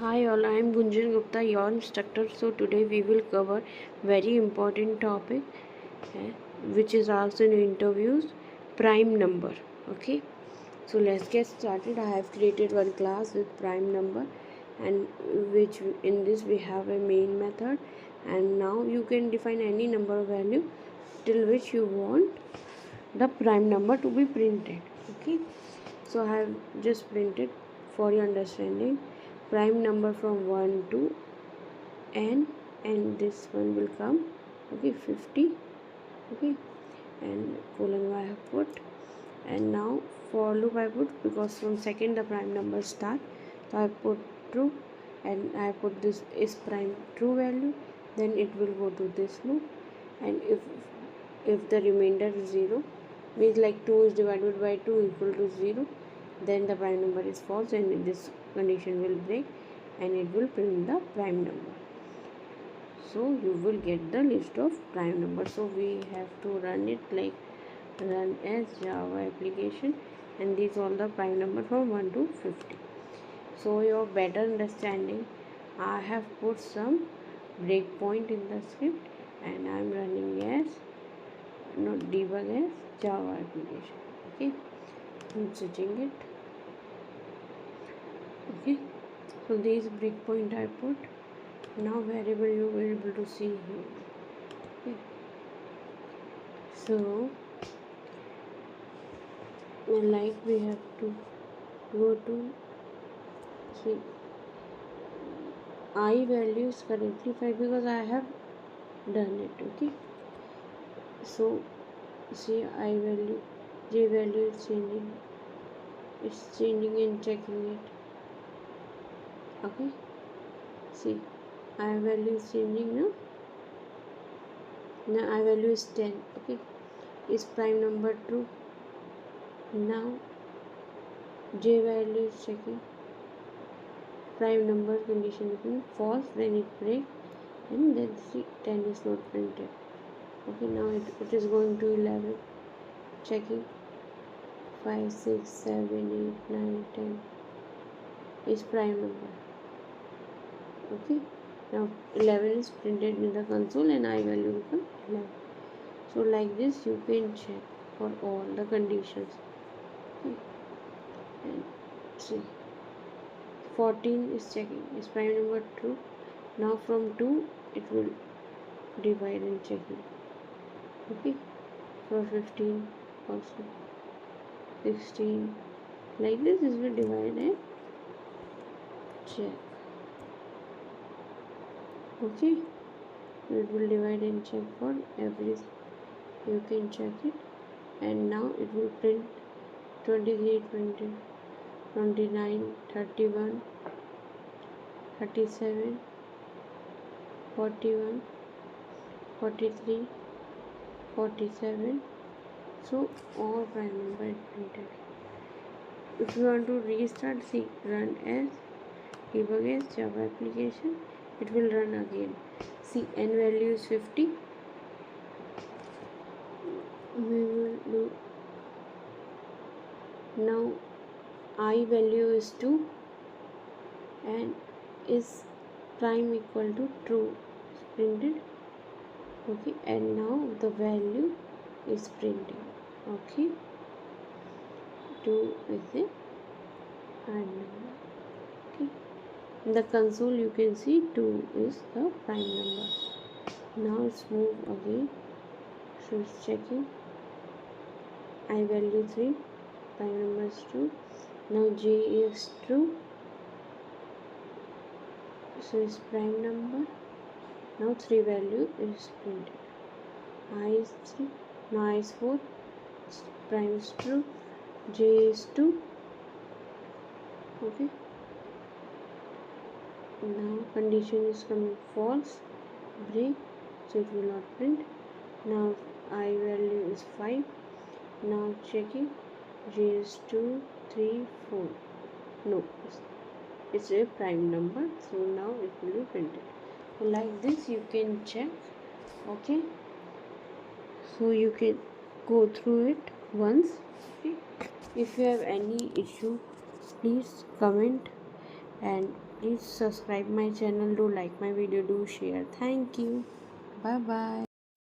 Hi all, I am Gunjan Gupta, your instructor. So today we will cover very important topic, which is also in interviews, prime number. Okay, so let's get started. I have created one class with prime number, and which in this we have a main method, and now you can define any number value till which you want the prime number to be printed. Okay, so I have just printed for your understanding prime number from 1 to n, and this one will come 50. Okay, and colon I have put, and now for loop I put, because from second the prime number start, so I put true, and I put this is prime true value, then it will go to this loop, and if the remainder is 0, means like 2 is divided by 2 equal to 0, then the prime number is false, and this condition will break and it will print the prime number. So you will get the list of prime numbers. So we have to run it like run as Java application, and these all the prime number from 1 to 50. So your better understanding, I have put some breakpoint in the script, and I am running as debug as Java application. Okay, I'm switching it. Okay, so these breakpoint I put. Now variable you will be able to see here. Okay, so like we have to go to see I value is currently 5 because I have done it. Okay, so see I value, j value is changing, it's changing and checking it. Okay, see I value is changing now I value is 10. Okay, is prime number true? Now j value is checking, prime number condition is false, then it breaks, and then see 10 is not printed. Okay, now it is going to 11, checking 5 6 7 8 9 10 is prime number. Okay, now 11 is printed in the console and I value become 11. So like this you can check for all the conditions. Okay, and see 14 is checking, is prime number true? Now from 2 it will divide and checking. Okay, for 15 also 16, like this is will divide and check. Okay, it will divide and check for every, you can check it, and now it will print 23 20 29 31 37 41 43 47. So all prime number is printed. If you want to restart, see run as debug as Java application, it will run again. See n value is 50, we will do now I value is 2 and is prime equal to true is printed. Okay, and now the value is printing. Okay, 2 is the prime number. Okay, in the console you can see 2 is the prime number. Now let's move again, so it's checking I value 3, prime number is 2. Now j is true, so it's prime number. Now 3 value is printed. I is 3, now I is 4, prime is true, j is 2. Okay, now condition is coming false, break, so it will not print. Now I value is 5, now checking j is 2 3 4, no, it's a prime number, so now it will be printed. So like this you can check. Okay, so you can go through it once. Okay, if you have any issue please comment, and Please subscribe my channel, do like my video, do share. Thank you. Bye bye.